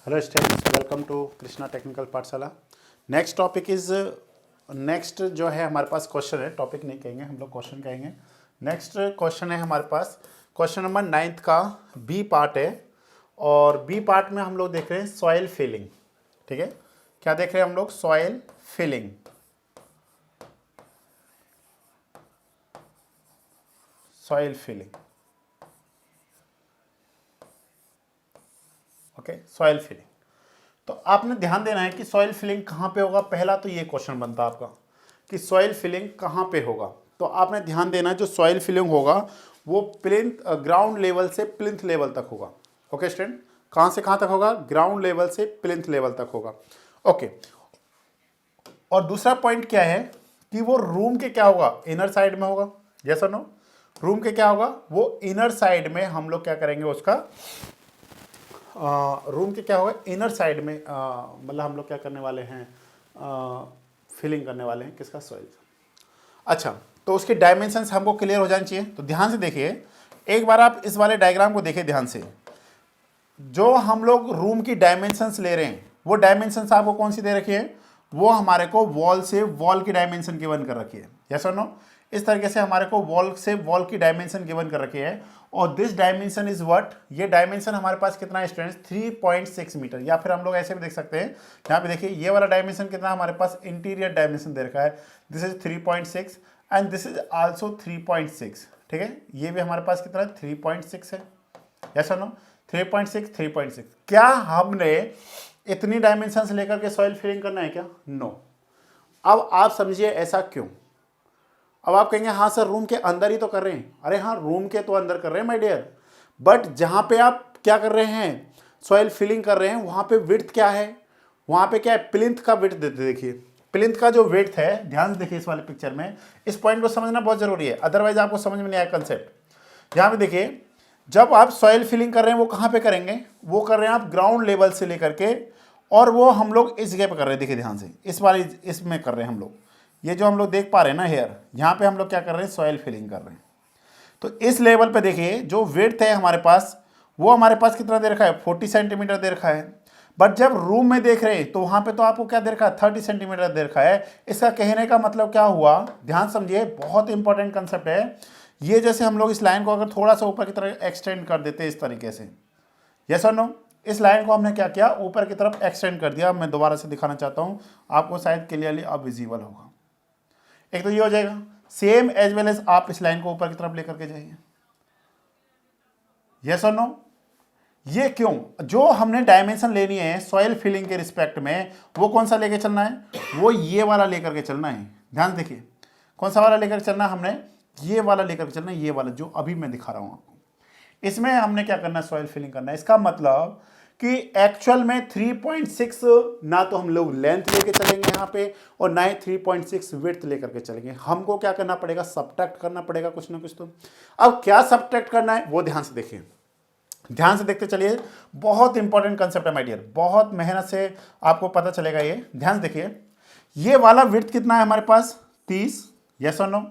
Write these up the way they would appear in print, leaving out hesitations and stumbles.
Hello students, welcome to Krishna technical Pathshala. Next topic is next जो है हमारे पास क्वेश्चन है, टॉपिक नहीं कहेंगे हम लोग, क्वेश्चन कहेंगे। नेक्स्ट क्वेश्चन है हमारे पास क्वेश्चन नंबर 9 का बी पार्ट है, और बी पार्ट में हम लोग देख रहे हैं सॉइल फिलिंग। ठीक है, क्या देख रहे हैं हम लोग? Soil filling. Soil filling, okay, soil filling. तो आपने ध्यान देना है कि सॉइल फिलिंग कहाँ पे होगा। पहला तो ये क्वेश्चन बनता है आपका कि सॉइल फिलिंग कहाँ पे होगा। तो आपने ध्यान देना है जो सॉइल फिलिंग होगा वो प्लिंथ ग्राउंड लेवल से प्लिंथ लेवल तक होगा। ओके स्टूडेंट, कहाँ से कहाँ तक होगा? ग्राउंड लेवल से प्लिंथ लेवल तक होगा। ओके, और दूसरा पॉइंट क्या है कि वो रूम के क्या होगा? इनर साइड में होगा। यस और नो? रूम के क्या होगा? वो इनर साइड में हम लोग क्या करेंगे उसका रूम के क्या होगा? इनर साइड में मतलब हम लोग क्या करने वाले हैं? फिलिंग करने वाले हैं किसका? सॉइल। अच्छा, तो उसके डायमेंशंस हमको क्लियर हो जाने चाहिए। तो ध्यान से देखिए, एक बार आप इस वाले डायग्राम को देखिए ध्यान से। जो हम लोग रूम की डायमेंशंस ले रहे हैं वो डायमेंशंस आपको कौन सी दे रखी है? वो हमारे को वॉल से वॉल की डायमेंशन गिवन कर रखी है। यस और नो? इस तरीके से हमारे को वॉल से वॉल की डायमेंशन गिवन कर रखी है, और दिस डायमेंशन इज व्हाट? ये डायमेंशन हमारे पास कितना है स्टूडेंट्स? 3.6 मीटर। या फिर हम लोग ऐसे भी देख सकते हैं, यहाँ पे देखिए ये वाला डायमेंशन कितना हमारे पास इंटीरियर डायमेंशन दे रखा है। This is 3.6 and this is also 3.6। ठीक है, ये भी हमारे पास कितना है? 3.6 है। यस और नो? 3.6 3.6। क्या हमने इतनी डायमेंशंस लेकर के सॉइल फिलिंग करना है क्या? नो। अब आप समझिए ऐसा क्यों। अब आप कहेंगे हाँ सर, रूम के अंदर ही तो कर रहे हैं। अरे हाँ, रूम के तो अंदर कर रहे हैं माय डियर, बट जहाँ पे आप क्या कर रहे हैं? सॉइल फिलिंग कर रहे हैं, वहाँ पे विड्थ क्या है? वहाँ पे क्या है? प्लिंथ का विड्थ देते। देखिए प्लिंथ का जो विड्थ है, ध्यान से देखिए इस वाले पिक्चर में, इस पॉइंट को समझना बहुत जरूरी है, अदरवाइज आपको समझ में नहीं आया कंसेप्ट। यहाँ पे देखिए, जब आप सॉइल फिलिंग कर रहे हैं वो कहाँ पे करेंगे? वो कर रहे हैं आप ग्राउंड लेवल से लेकर के, और वो हम लोग इस जगह पे कर रहे हैं। देखिए ध्यान से, इस वाली इसमें कर रहे हैं हम लोग। ये जो हम लोग देख पा रहे हैं ना हेयर, यहाँ पे हम लोग क्या कर रहे हैं? सॉइल फिलिंग कर रहे हैं। तो इस लेवल पे देखिए जो विड्थ है हमारे पास, वो हमारे पास कितना दे रखा है? 40 सेंटीमीटर दे रखा है। बट जब रूम में देख रहे हैं तो वहाँ पे तो आपको क्या दे रखा है? 30 सेंटीमीटर दे रखा है। इसका कहने का मतलब क्या हुआ? ध्यान समझिए, बहुत इंपॉर्टेंट कंसेप्ट है ये। जैसे हम लोग इस लाइन को अगर थोड़ा सा ऊपर की तरफ एक्सटेंड कर देते हैं इस तरीके से, यस और नो? इस लाइन को हमने क्या किया? ऊपर की तरफ एक्सटेंड कर दिया। मैं दोबारा से दिखाना चाहता हूँ, आपको शायद क्लियरली अब विजिबल होगा। एक तो ये हो जाएगा, सेम एज वेल एज आप इस लाइन को ऊपर की तरफ लेकर के जाइए। यस और नो? ये क्यों? जो हमने डायमेंशन लेनी है सॉइल फिलिंग के रिस्पेक्ट में, वो कौन सा लेके चलना है? वो ये वाला लेकर के चलना है। ध्यान देखिए, कौन सा वाला लेकर चलना है हमने? ये वाला लेकर चलना है, ये वाला जो अभी मैं दिखा रहा हूं आपको। इसमें हमने क्या करना है? सॉइल फिलिंग करना है। इसका मतलब कि एक्चुअल में 3.6 ना तो हम लोग लेंथ लेके चलेंगे यहाँ पे, और ना ही 3.6 विड्थ लेकर के चलेंगे। हमको क्या करना पड़ेगा? सब्ट्रैक्ट करना पड़ेगा कुछ ना कुछ। तो अब क्या सब्ट्रैक्ट करना है वो ध्यान से देखिए, ध्यान से देखते चलिए। बहुत इंपॉर्टेंट कंसेप्ट है माय डियर, बहुत मेहनत से आपको पता चलेगा ये। ध्यान से देखिए, ये वाला विड्थ कितना है हमारे पास? 30। यस और नो?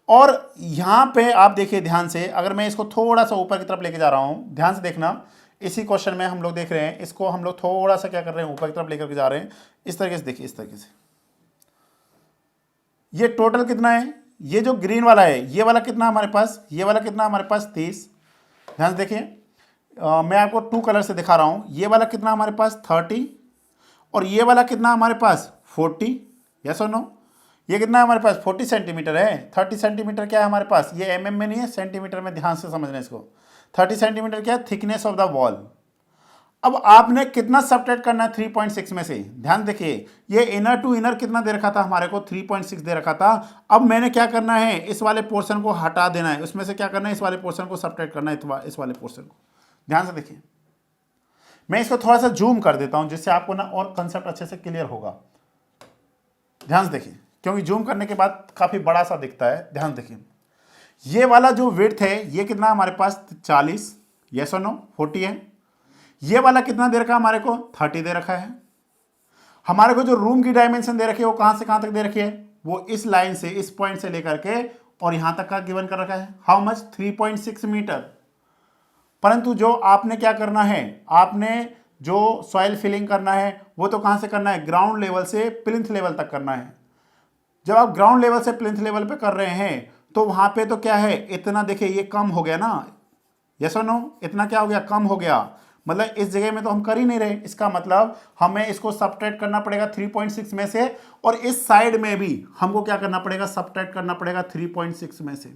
और यहां पे आप देखिए ध्यान से, अगर मैं इसको थोड़ा सा ऊपर की तरफ लेके जा रहा हूं, ध्यान से देखना, इसी क्वेश्चन में हम लोग देख रहे हैं, इसको हम लोग थोड़ा सा क्या कर रहे हैं? ऊपर की तरफ लेकर के जा रहे हैं। इस तरीके से देखिए, इस तरीके से ये टोटल कितना है? ये जो ग्रीन वाला है, ये वाला कितना हमारे पास? ये वाला कितना हमारे पास? 30। ध्यान से देखिए, मैं आपको 2 कलर से दिखा रहा हूं। ये वाला कितना हमारे पास? 30। और ये वाला कितना हमारे पास? 40। यस और नो? ये कितना हमारे पास? 40 सेंटीमीटर है। 30 सेंटीमीटर क्या है हमारे पास? ये एमएम में नहीं है, सेंटीमीटर में। ध्यान से समझना इसको। 30 सेंटीमीटर क्या है? Thickness of the wall. अब आपने कितना सब्ट्रैक्ट करना है 3.6 में से? ध्यान देखिए, ये इनर टू इनर कितना दे रखा था हमारे को? 3.6 दे रखा था। अब मैंने क्या करना है? इस वाले पोर्शन को हटा देना है, उसमें से क्या करना है? इस वाले पोर्शन को सब्ट्रैक्ट करना है, इस वाले पोर्शन को। ध्यान से देखिए, मैं इसको थोड़ा सा जूम कर देता हूं जिससे आपको ना और कंसेप्ट अच्छे से क्लियर होगा। ध्यान से देखिए, क्योंकि जूम करने के बाद काफी बड़ा सा दिखता है। ध्यान देखिए, ये वाला जो विड्थ है ये कितना हमारे पास? 40। यस और नो? 40 है। ये वाला कितना दे रखा है हमारे को? 30 दे रखा है। हमारे को जो रूम की डायमेंशन दे रखी है वो कहां से कहां तक दे रखी है? वो इस लाइन से, इस पॉइंट से लेकर के और यहां तक का गिवन कर रखा है। How much? 3.6 मीटर। परंतु जो आपने क्या करना है, आपने जो सॉइल फिलिंग करना है वो तो कहाँ से करना है, ग्राउंड लेवल से प्लिंथ लेवल तक करना है। जब आप ग्राउंड लेवल से प्लिंथ लेवल पे कर रहे हैं तो वहां पे तो क्या है, इतना देखिए ये कम हो गया ना, यस और नो, इतना क्या हो गया, कम हो गया। मतलब इस जगह में तो हम कर ही नहीं रहे, इसका मतलब हमें इसको सब्ट्रैक्ट करना पड़ेगा 3.6 में से, और इस साइड में भी हमको क्या करना पड़ेगा, सब्ट्रैक्ट करना पड़ेगा 3.6 में से,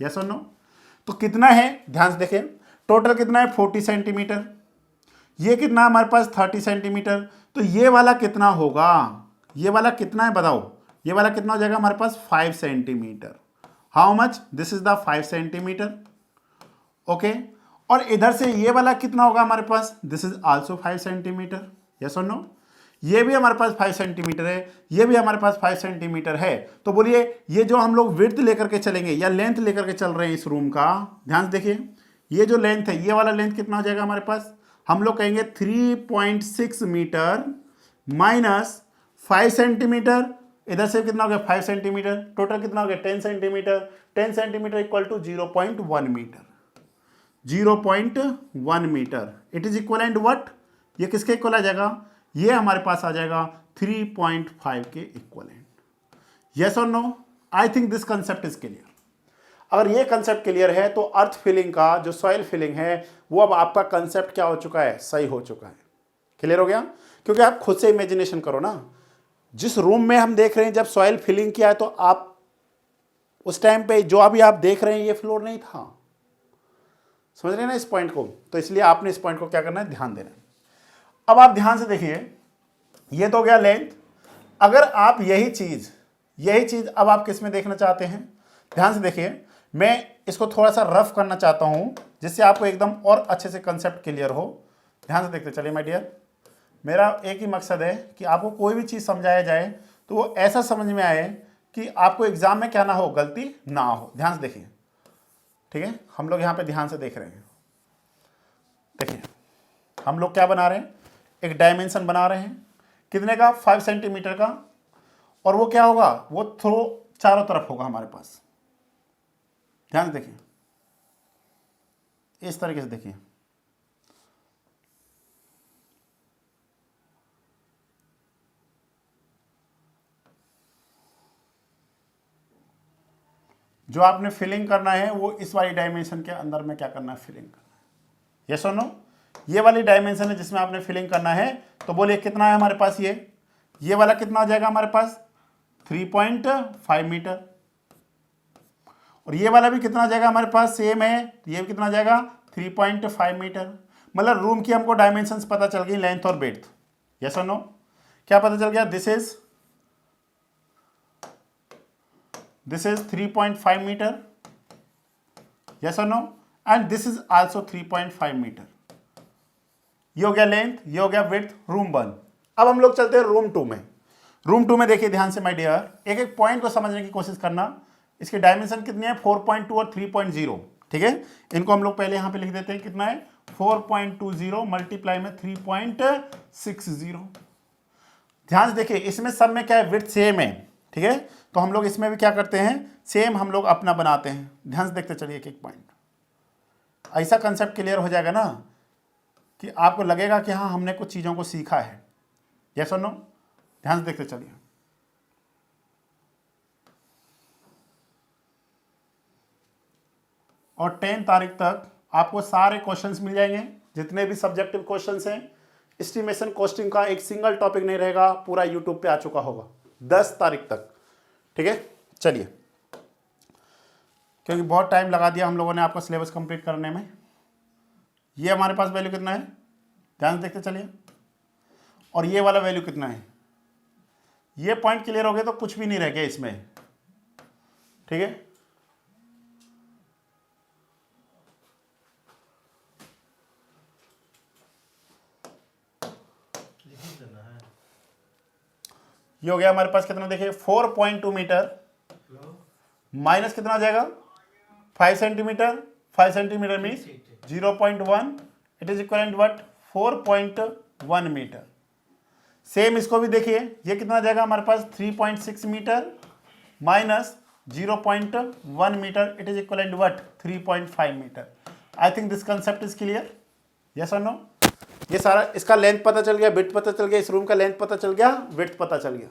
यस और नो। तो कितना है, ध्यान से देखें, टोटल कितना है 40 सेंटीमीटर, ये कितना है हमारे पास 30 सेंटीमीटर, तो ये वाला कितना होगा, ये वाला कितना है बताओ, ये वाला कितना हो जाएगा हमारे पास 5 centimetre. How much, this is the 5 centimetre, okay. और इधर से ये वाला कितना होगा हमारे पास, this is also 5 centimetre, yes और नो। ये भी हमारे पास 5 सेंटीमीटर है, ये भी हमारे पास 5 सेंटीमीटर है। तो बोलिए ये जो हम लोग विड्थ लेकर के चलेंगे या लेंथ लेकर के चल रहे हैं इस रूम का, ध्यान से देखिए, ये जो लेंथ है, ये वाला लेंथ कितना हो जाएगा हमारे पास, हम लोग कहेंगे 3.6 मीटर माइनस 5 सेंटीमीटर, इधर से कितना हो गया 5 सेंटीमीटर, टोटल कितना हो गया 10 centimetre, 10 centimetre equal to 0.1 metre, 0.1 metre, it is equal and what, ये किसके इक्वल आ जाएगा, ये हमारे पास आ जाएगा 3.5 के इक्वलेंट, यस और no. I think this concept is clear. अगर ये कंसेप्ट क्लियर है तो अर्थ फिलिंग का जो सॉइल फिलिंग है वो अब आपका कंसेप्ट क्या हो चुका है, सही हो चुका है, क्लियर हो गया। क्योंकि आप खुद से इमेजिनेशन करो ना, जिस रूम में हम देख रहे हैं जब सॉइल फिलिंग किया है तो आप उस टाइम पे जो अभी आप देख रहे हैं ये फ्लोर नहीं था, समझ रहे हैं ना इस पॉइंट को, तो इसलिए आपने इस पॉइंट को क्या करना है, ध्यान देना है। अब आप ध्यान से देखिए, ये तो गया लेंथ। अगर आप यही चीज अब आप किस में देखना चाहते हैं, ध्यान से देखिए, मैं इसको थोड़ा सा रफ करना चाहता हूं जिससे आपको एकदम और अच्छे से कंसेप्ट क्लियर हो। ध्यान से देखते चलिए माय डियर, मेरा एक ही मकसद है कि आपको कोई भी चीज़ समझाया जाए तो वो ऐसा समझ में आए कि आपको एग्जाम में क्या ना हो, गलती ना हो। ध्यान से देखिए, ठीक है, हम लोग यहाँ पे ध्यान से देख रहे हैं, देखिए हम लोग क्या बना रहे हैं, एक डायमेंशन बना रहे हैं, कितने का, 5 सेंटीमीटर का, और वो क्या होगा, वो थ्रो चारों तरफ होगा हमारे पास। ध्यान से देखिए, इस तरीके से देखिए, जो आपने फिलिंग करना है वो इस वाली डायमेंशन के अंदर में क्या करना है, फिलिंग करना है, यस और नो। ये वाली डायमेंशन है जिसमें आपने फिलिंग करना है, तो बोलिए कितना है हमारे पास, ये वाला कितना आ जाएगा हमारे पास 3.5 मीटर, और ये वाला भी कितना आ जाएगा हमारे पास, सेम है, ये भी कितना आ जाएगा 3.5 मीटर। मतलब रूम की हमको डायमेंशंस पता चल गई, लेंथ और ब्रेड्थ, यस और नो। क्या पता चल गया, दिस इज 3.5 मीटर, यस और no, and this is also 3.5 metre. ये हो गया लेंथ, ये हो गया विड्थ, रूम 1। अब हम लोग चलते हैं रूम 2 में। रूम 2 में देखिए ध्यान से माय डियर, एक एक पॉइंट को समझने की कोशिश करना। इसकी डायमेंशन कितनी है, 4.2 और 3.0, ठीक है। इनको हम लोग पहले यहाँ पे लिख देते हैं, कितना है 4.20 मल्टीप्लाई में 3.60। ध्यान से देखिए, इसमें सब में क्या है, विड्थ सेम है, ठीक है। तो हम लोग इसमें भी क्या करते हैं, सेम हम लोग अपना बनाते हैं। ध्यान से देखते चलिए एक एक पॉइंट, ऐसा कंसेप्ट क्लियर हो जाएगा ना कि आपको लगेगा कि हाँ हमने कुछ चीज़ों को सीखा है, यस और नो। ध्यान से देखते चलिए, और 10 तारीख तक आपको सारे क्वेश्चंस मिल जाएंगे, जितने भी सब्जेक्टिव क्वेश्चंस हैं। एस्टिमेशन कॉस्टिंग का एक सिंगल टॉपिक नहीं रहेगा, पूरा यूट्यूब पे आ चुका होगा 10 तारीख तक, ठीक है। चलिए, क्योंकि बहुत टाइम लगा दिया हम लोगों ने आपका सिलेबस कंप्लीट करने में। ये हमारे पास वैल्यू कितना है, ध्यान से देखते चलिए, और ये वाला वैल्यू कितना है। ये पॉइंट क्लियर हो गए तो कुछ भी नहीं रह गया इसमें, ठीक है। ये हो गया हमारे पास कितना, देखिए 4.2 मीटर माइनस कितना आ जाएगा 5 centimetre, 5 centimetre means 0.1, it is equal what 4.1 metre. Same इसको भी देखिए, ये कितना आ जाएगा हमारे पास 3.6 metre minus 0.1 metre, it is equal what 3.5 metre. I think this concept is clear, yes और नो। ये सारा इसका लेंथ पता चल गया, विड्थ पता चल गया, इस रूम का लेंथ पता चल गया, विड्थ पता चल गया।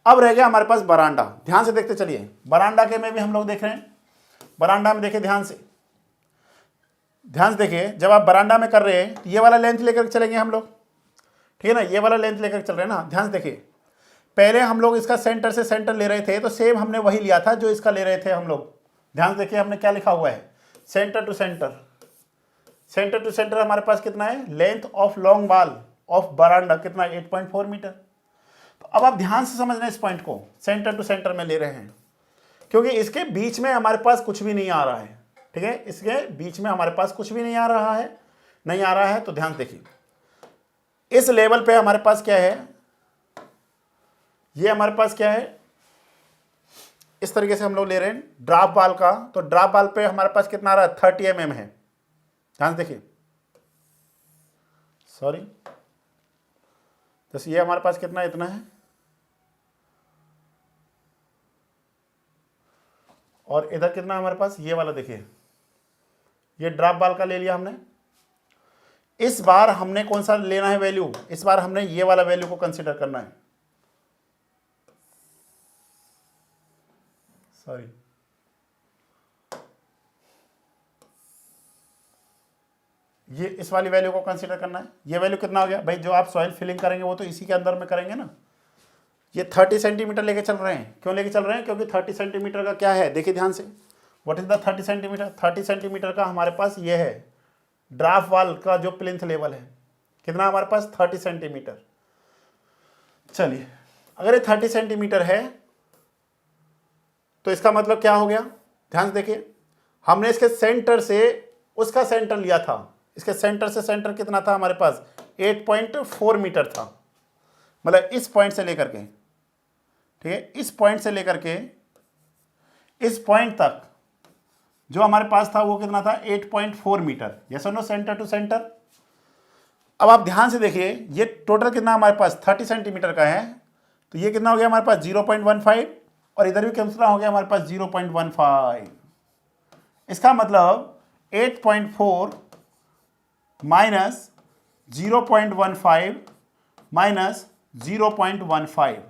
अब रह गया हमारे पास बरांडा। ध्यान से देखते चलिए, बरांडा के में भी हम लोग देख रहे हैं। बरांडा में देखिए, ध्यान से देखिए, जब आप बरांडा में कर रहे हैं तो ये वाला लेंथ लेकर चलेंगे हम लोग, ठीक है ना, ये वाला लेंथ लेकर चल रहे हैं ना। ध्यान से देखिए, पहले हम लोग इसका सेंटर से सेंटर ले रहे थे, तो सेम हमने वही लिया था जो इसका ले रहे थे हम लोग। ध्यान से देखिए, हमने क्या लिखा हुआ है, centre to centre. Centre to centre हमारे पास कितना है, length of long wall of बरांडा कितना है, 8.4 मीटर। तो अब आप ध्यान से समझना इस पॉइंट को, सेंटर टू सेंटर में ले रहे हैं क्योंकि इसके बीच में हमारे पास कुछ भी नहीं आ रहा है, ठीक है, इसके बीच में हमारे पास कुछ भी नहीं आ रहा है, तो ध्यान देखिए, इस लेवल पे हमारे पास क्या है, ये हमारे पास क्या है, इस तरीके से हम लोग ले रहे हैं ड्राप वाल का। तो ड्राप वाल पे हमारे पास कितना आ रहा है, 30 mm है। ध्यान देखिए, सॉरी, जैसे ये हमारे पास कितना, इतना है, और इधर कितना हमारे पास, ये वाला देखिए, ये ड्राप वाल का ले लिया हमने। इस बार हमने कौन सा लेना है वैल्यू, इस बार हमने ये वाला वैल्यू को कंसीडर करना है, सॉरी, ये इस वाली वैल्यू को कंसीडर करना है। ये वैल्यू कितना हो गया भाई, जो आप सॉइल फिलिंग करेंगे वो तो इसी के अंदर में करेंगे ना। ये 30 सेंटीमीटर लेके चल रहे हैं, क्यों लेके चल रहे हैं, क्योंकि 30 सेंटीमीटर का क्या है, देखिए ध्यान से, what is the 30 centimetre, 30 centimetre का हमारे पास ये है ड्राफ्ट वाल का जो प्लिंथ लेवल है, कितना हमारे पास, 30 सेंटीमीटर। चलिए, अगर ये 30 सेंटीमीटर है तो इसका मतलब क्या हो गया, ध्यान से देखिए, हमने इसके सेंटर से उसका सेंटर लिया था, इसके सेंटर से सेंटर कितना था हमारे पास, 8.4 मीटर था, मतलब इस पॉइंट से लेकर के, ठीक है, इस पॉइंट से लेकर के इस पॉइंट तक जो हमारे पास था वो कितना था, 8.4 मीटर। यस और नो, सेंटर टू सेंटर। अब आप ध्यान से देखिए, ये टोटल कितना हमारे पास 30 सेंटीमीटर का है, तो ये कितना हो गया हमारे पास 0.15, और इधर भी कितना हो गया हमारे पास 0.15। इसका मतलब 8.4 minus 0.15 minus 0.15,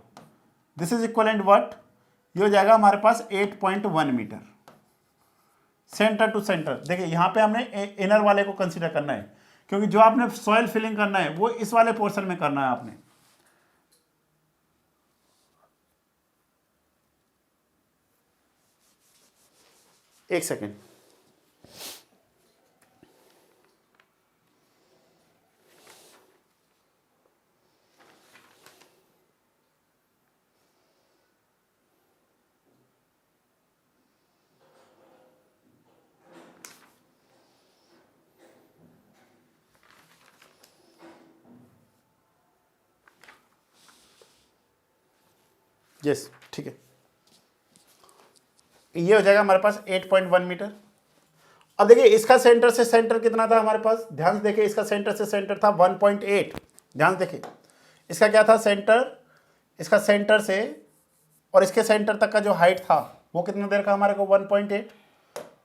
this is equivalent what, ये हो जाएगा हमारे पास 8.1 मीटर। सेंटर टू सेंटर देखिए, यहां पे हमने इनर वाले को कंसीडर करना है, क्योंकि जो आपने सॉइल फिलिंग करना है वो इस वाले पोर्शन में करना है आपने। एक सेकेंड, यस, ठीक है, ये हो जाएगा हमारे पास 8.1 मीटर। अब देखिए, इसका सेंटर से सेंटर कितना था हमारे पास, ध्यान से देखिए, इसका सेंटर से सेंटर था 1.8। ध्यान से देखिए, इसका क्या था सेंटर, इसका सेंटर से और इसके सेंटर तक का जो हाइट था वो कितना देर का हमारे को, 1.8।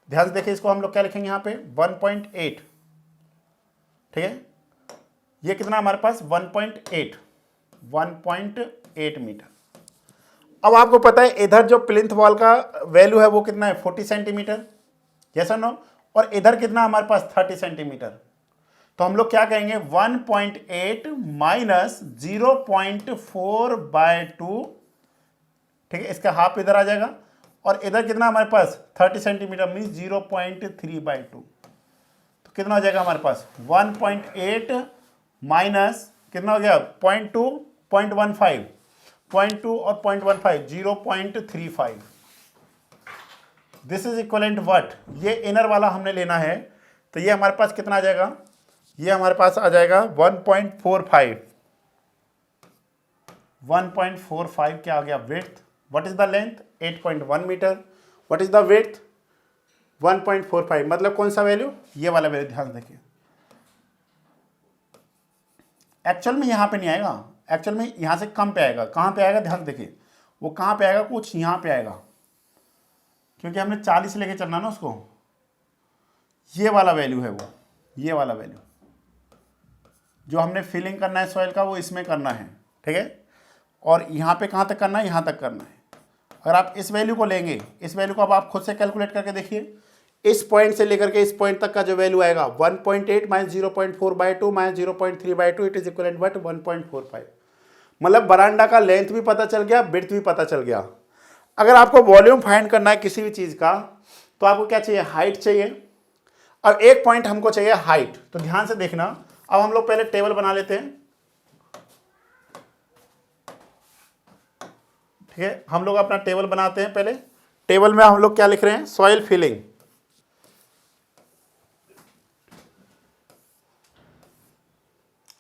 ध्यान से देखिए, इसको हम लोग क्या लिखेंगे यहाँ पे, 1.8, ठीक है, ये कितना हमारे पास 1.8 मीटर। अब आपको पता है इधर जो प्लिंथ वॉल का वैल्यू है वो कितना है, 40 सेंटीमीटर, यस और नो, और इधर कितना हमारे पास 30 सेंटीमीटर। तो हम लोग क्या कहेंगे, 1.8 माइनस 0.4/2, ठीक है, इसका हाफ इधर आ जाएगा, और इधर कितना हमारे पास 30 सेंटीमीटर मीन्स 0.3/2, तो कितना हो जाएगा हमारे पास 1.8 माइनस कितना हो गया 0.2, 0.15, 0.2 और 0.15, 0.35। दिस इज इक्वलेंट व्हाट, ये इनर वाला हमने लेना है, तो ये हमारे पास कितना आ जाएगा, ये हमारे पास आ जाएगा 1.45। 1.45 क्या आ गया width, what is the length 8.1 metre, what is the width 1.45, मतलब कौन सा वैल्यू, ये वाला वैल्यू। ध्यान देखिए, एक्चुअल में यहाँ पे नहीं आएगा, एक्चुअल में यहाँ से कम पे आएगा, कहाँ पे आएगा, ध्यान देखिए, वो कहाँ पे आएगा, कुछ यहाँ पे आएगा, क्योंकि हमने 40 लेके चलना ना उसको, ये वाला वैल्यू है वो, ये वाला वैल्यू, जो हमने फिलिंग करना है सॉइल का वो इसमें करना है, ठीक है। और यहाँ पे कहाँ तक करना है, यहाँ तक करना है। अगर आप इस वैल्यू को लेंगे, इस वैल्यू को अब आप खुद से कैलकुलेट करके देखिए, इस पॉइंट से लेकर के इस पॉइंट तक का जो वैल्यू आएगा 1.8 minus 0.4/2 minus 0.3/2 it is equal but 1.45। मतलब बरांडा का लेंथ भी पता चल गया, विड्थ भी पता चल गया। अगर आपको वॉल्यूम फाइंड करना है किसी भी चीज़ का तो आपको क्या चाहिए, हाइट चाहिए। अब एक पॉइंट हमको चाहिए हाइट, तो ध्यान से देखना। अब हम लोग पहले टेबल बना लेते हैं, ठीक है। हम लोग अपना टेबल बनाते हैं। पहले टेबल में हम लोग क्या लिख रहे हैं, सॉइल फिलिंग।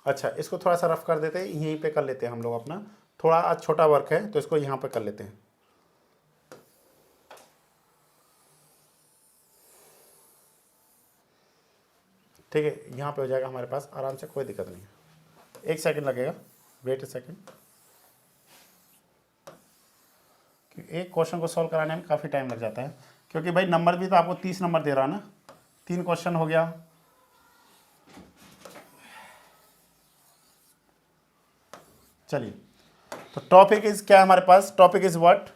अच्छा, इसको थोड़ा सा रफ कर देते हैं, यहीं पे कर लेते हैं हम लोग अपना। थोड़ा आज छोटा वर्क है तो इसको यहाँ पे कर लेते हैं। ठीक है, यहाँ पे हो जाएगा हमारे पास आराम से, कोई दिक्कत नहीं है। 1 सेकंड लगेगा, वेट 1 सेकंड। एक क्वेश्चन को सॉल्व कराने में काफ़ी टाइम लग जाता है, क्योंकि भाई नंबर भी तो आपको 30 नंबर दे रहा ना। 3 क्वेश्चन हो गया। चलिए, तो टॉपिक इज क्या है हमारे पास, टॉपिक इज व्हाट,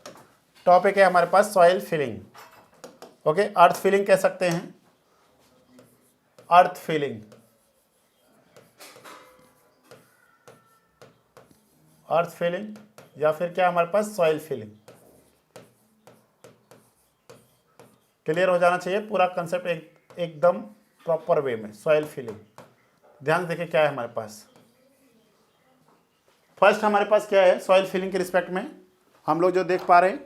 टॉपिक है हमारे पास सॉइल फिलिंग। ओके, अर्थ फिलिंग कह सकते हैं, अर्थ फिलिंग, अर्थ फिलिंग, या फिर क्या हमारे पास सॉइल फिलिंग। क्लियर हो जाना चाहिए पूरा कंसेप्ट एकदम प्रॉपर वे में। सॉइल फिलिंग, ध्यान से देखिए क्या है हमारे पास। फर्स्ट हमारे पास क्या है सॉइल फिलिंग के रिस्पेक्ट में, हम लोग जो देख पा रहे हैं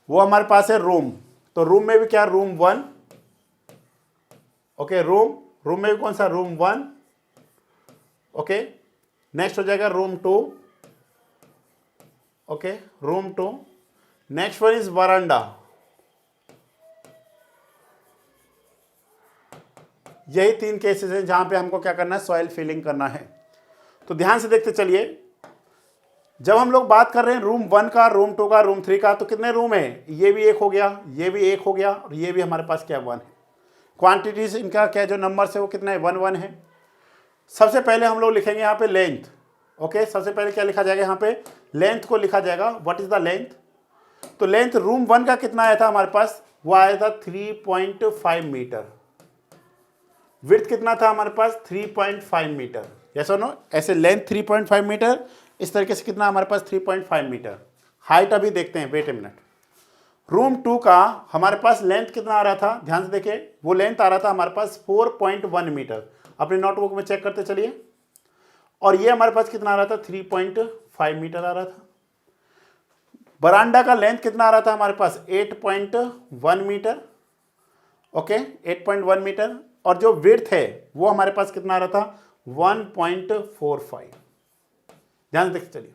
वो हमारे पास है रूम। तो रूम में भी क्या, रूम 1, ओके। रूम में भी कौन सा, रूम 1, ओके। नेक्स्ट हो जाएगा room 2, okay, room 2। Next one is veranda. यही 3 केसेस हैं जहां पे हमको क्या करना है, सॉइल फिलिंग करना है। तो ध्यान से देखते चलिए, जब हम लोग बात कर रहे हैं रूम 1 का, रूम 2 का, रूम 3 का, तो कितने रूम है, ये भी 1 हो गया, ये भी 1 हो गया, और ये भी हमारे पास क्या 1 है। क्वांटिटीज इनका क्या जो नंबर्स है वो कितना है, 1 1 है। सबसे पहले हम लोग लिखेंगे यहाँ पे लेंथ, ओके। सबसे पहले क्या लिखा जाएगा, यहाँ पे लेंथ को लिखा जाएगा, व्हाट इज द लेंथ। तो लेंथ रूम 1 का कितना आया था हमारे पास, वो आया था 3.5 मीटर। विड्थ कितना था हमारे पास, 3.5 मीटर। यस और नो, ऐसे लेंथ 3.5 मीटर, इस तरीके से कितना हमारे पास 3.5 मीटर। हाइट अभी देखते हैं, वेट ए मिनट। रूम 2 का हमारे पास लेंथ कितना आ रहा था, ध्यान से देखिए, वो लेंथ आ रहा था हमारे पास 4.1 मीटर। अपने नोटबुक में चेक करते चलिए। और ये हमारे पास कितना आ रहा था, 3.5 मीटर आ रहा था। बरांडा का लेंथ कितना आ रहा था हमारे पास, 8.1 मीटर, ओके, 8.1 मीटर। और जो विड्थ है वो हमारे पास कितना आ रहा था, 1.45। ध्यान से देखते चलिए।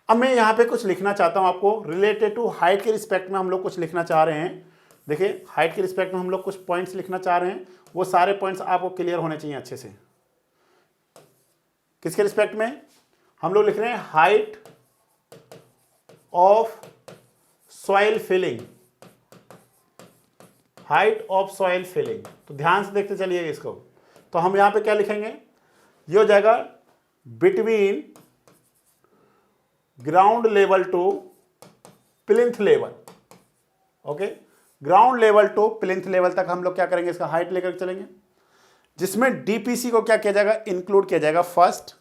अब मैं यहाँ पे कुछ लिखना चाहता हूँ आपको रिलेटेड टू हाइट के रिस्पेक्ट में। हम लोग कुछ लिखना चाह रहे हैं, देखिए हाइट के रिस्पेक्ट में हम लोग कुछ पॉइंट्स लिखना चाह रहे हैं। वो सारे पॉइंट्स आपको क्लियर होने चाहिए अच्छे से। किसके रिस्पेक्ट में हम लोग लिख रहे हैं, height of soil filling, height of soil filling. तो ध्यान से देखते चलिए इसको। तो हम यहां पे क्या लिखेंगे, ये हो जाएगा between ground level to plinth level, okay. Ground level to plinth level तक हम लोग क्या करेंगे, इसका हाइट लेकर चलेंगे, जिसमें डीपीसी को क्या किया जाएगा, इंक्लूड किया जाएगा फर्स्ट।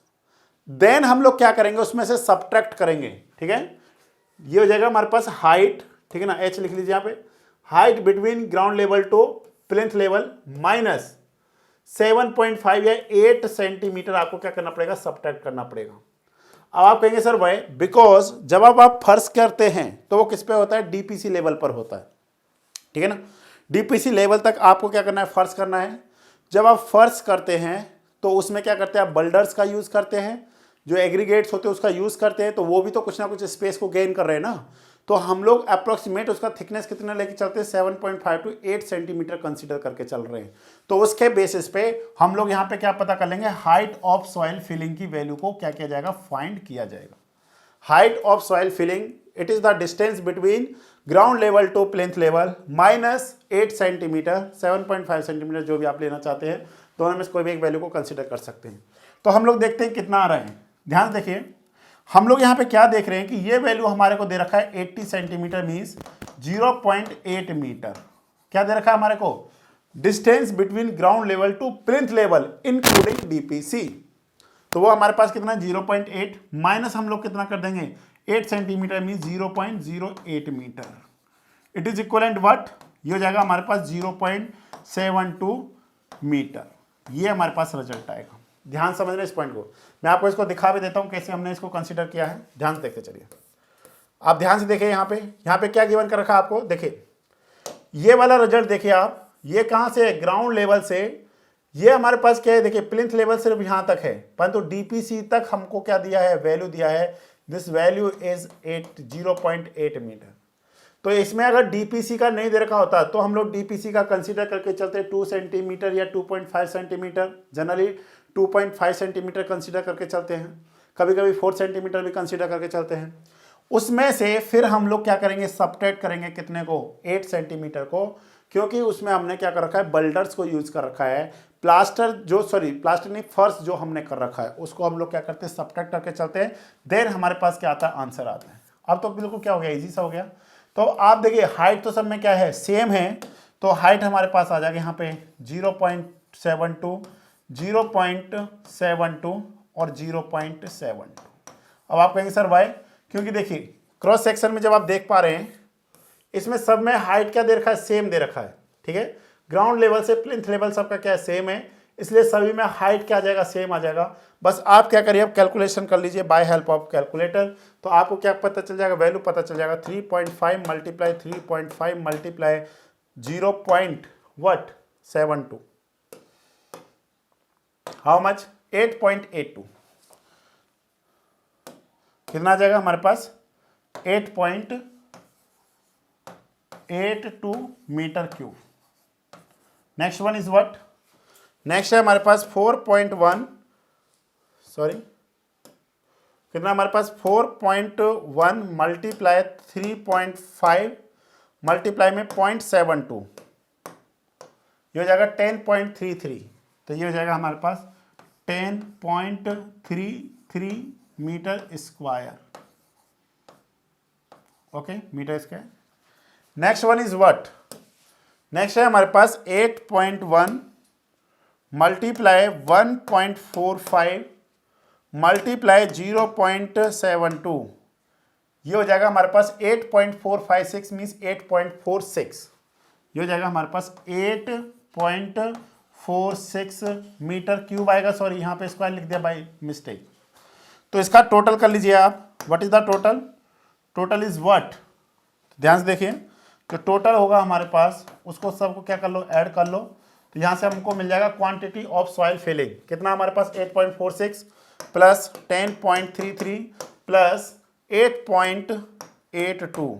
देन हम लोग क्या करेंगे, उसमें से सब्ट्रैक्ट करेंगे, ठीक है। ये हो जाएगा हमारे पास हाइट, ठीक है ना, एच लिख लीजिए यहाँ पे, height between ground level to plinth level minus 7.5 या 8 सेंटीमीटर आपको क्या करना पड़ेगा, सब्ट्रैक्ट करना पड़ेगा। अब आप कहेंगे सर भाई, बिकॉज जब आप फर्श करते हैं तो वो किस पे होता है, डीपीसी लेवल पर होता है, ठीक है ना। डीपीसी लेवल तक आपको क्या करना है, फर्श करना है। जब आप फर्श करते हैं तो उसमें क्या करते हैं, आप बल्डर्स का यूज करते हैं, जो एग्रीगेट्स होते हैं उसका यूज करते हैं, तो वो भी तो कुछ ना कुछ स्पेस को गेन कर रहे हैं ना। तो हम लोग अप्रोक्सीमेट उसका थिकनेस कितना लेके चलते हैं, 7.5 to 8 सेंटीमीटर कंसीडर करके चल रहे हैं। तो उसके बेसिस पे हम लोग यहाँ पे क्या पता कर लेंगे, हाइट ऑफ सॉइल फिलिंग की वैल्यू को क्या किया जाएगा, फाइंड किया जाएगा। Height of soil filling, it is the distance between ground level to plinth level minus 8 centimetre, 7.5 centimetre, जो भी आप लेना चाहते हैं, दोनों में से कोई भी एक वैल्यू को कंसिडर कर सकते हैं। तो हम लोग देखते हैं कितना आ रहा है। ध्यान से देखिए, हम लोग यहाँ पे क्या देख रहे हैं कि ये वैल्यू हमारे को दे रखा है 80 सेंटीमीटर मीन्स 0.8 मीटर। क्या दे रखा है हमारे को? Distance between ground level to plinth level including DPC. तो वो हमारे पास कितना 0.8 माइनस हम लोग कितना कर देंगे 8 centimetre mean 0.08 metre. It is equivalent what? ये हो जाएगा हमारे पास 0.72 मीटर। ये हमारे पास रिजल्ट आएगा। ध्यान समझना इस पॉइंट को। मैं आपको इसको दिखा भी देता हूं कैसे हमने इसको कंसीडर किया है। ध्यान से देखते चलिए। आप ध्यान से देखिए, यहाँ पे क्या गिवन कर रखा है आपको। देखिए ये वाला रिजल्ट देखिए आप, ये कहां से है? ग्राउंड लेवल से। ये हमारे पास क्या है? देखिए प्लिंथ लेवल सिर्फ यहां तक है, परंतु डीपीसी तक हमको क्या दिया है? वैल्यू दिया है। This value is 0.8 metre. तो इसमें अगर डीपीसी का नहीं दे रखा होता तो हम लोग डीपीसी का कंसीडर करके चलते 2 सेंटीमीटर या 2.5 सेंटीमीटर। जनरली 2.5 सेंटीमीटर कंसीडर करके चलते हैं, कभी कभी 4 सेंटीमीटर भी कंसीडर करके चलते हैं। उसमें से फिर हम लोग क्या करेंगे? सब्ट्रैक्ट करेंगे कितने को? 8 सेंटीमीटर को, क्योंकि उसमें हमने क्या कर रखा है? बल्डर्स को यूज कर रखा है। प्लास्टर नहीं, फर्श जो हमने कर रखा है उसको हम लोग क्या करते हैं? सब्ट्रैक्ट करके चलते हैं। देन हमारे पास क्या आता है? आंसर आता है। अब तो बिल्कुल क्या हो गया? इजी सा हो गया। तो आप देखिए हाइट तो सब में क्या है? सेम है। तो हाइट हमारे पास आ जाएगा यहाँ पे 0.72, 0.72 और 0.72। अब आप कहेंगे सर वाई? क्योंकि देखिए क्रॉस सेक्शन में जब आप देख पा रहे हैं इसमें सब में हाइट क्या दे रखा है? सेम दे रखा है। ठीक है, ग्राउंड लेवल से प्लिंथ लेवल सबका क्या है? सेम है, इसलिए सभी में हाइट क्या आ जाएगा? सेम आ जाएगा। बस आप क्या करिए? अब कैलकुलेशन कर लीजिए बाय हेल्प ऑफ कैलकुलेटर। तो आपको क्या पता चल जाएगा? वैल्यू पता चल जाएगा 3.5 मल्टीप्लाई 3.5 मल्टीप्लाई 0.72 हाउ मच? 8.82। कितना आ जाएगा हमारे पास? 8.82 metre cube. Next one is what? Next है हमारे पास 4.1, सॉरी कितना हमारे पास? 4.1 मल्टीप्लाई 3.5 मल्टीप्लाई में 0.72, ये हो जाएगा 10.33। तो ये हो जाएगा हमारे पास 10.33 metre square. Okay, metre square. Next one is what? Next है हमारे पास 8.1 मल्टीप्लाई 1.45 मल्टीप्लाई 0.72, ये हो जाएगा हमारे पास 8.456 मीन्स 8.46। ये हो जाएगा हमारे पास 8.46 मीटर क्यूब आएगा। सॉरी यहाँ पे स्क्वायर लिख दिया बाय मिस्टेक। तो इसका टोटल कर लीजिए आप। What is the total? Total is what? ध्यान से देखिए, तो टोटल होगा हमारे पास, उसको सबको क्या कर लो? ऐड कर लो। तो यहाँ से हमको मिल जाएगा क्वांटिटी ऑफ सॉइल फिलिंग। कितना हमारे पास? 8.46 plus 10.33 plus 8.82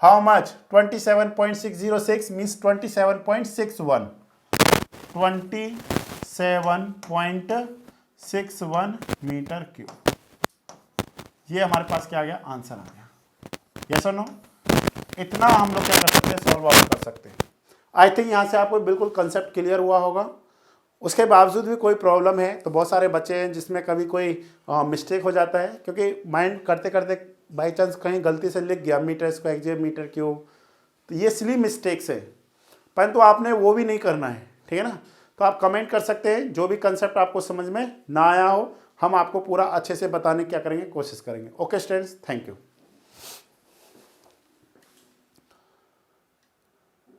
how much? 27.606 means 27.61 27.61 metre cube. ये हमारे पास क्या आ गया? आंसर आ गया। यस और नो? इतना हम लोग क्या कर सकते हैं? सॉल्व आउट कर सकते हैं। आई थिंक यहाँ से आपको बिल्कुल कंसेप्ट क्लियर हुआ होगा। उसके बावजूद भी कोई प्रॉब्लम है तो बहुत सारे बच्चे हैं जिसमें कभी कोई मिस्टेक हो जाता है, क्योंकि माइंड करते करते बाई चांस कहीं गलती से लिख गया मीटर स्क्वायर जे मीटर क्यूब, तो ये सिली मिस्टेक्स है, परंतु आपने वो भी नहीं करना है। ठीक है ना? तो आप कमेंट कर सकते हैं, जो भी कंसेप्ट आपको समझ में ना आया हो हम आपको पूरा अच्छे से बताने की क्या करेंगे? कोशिश करेंगे। Okay students, thank you.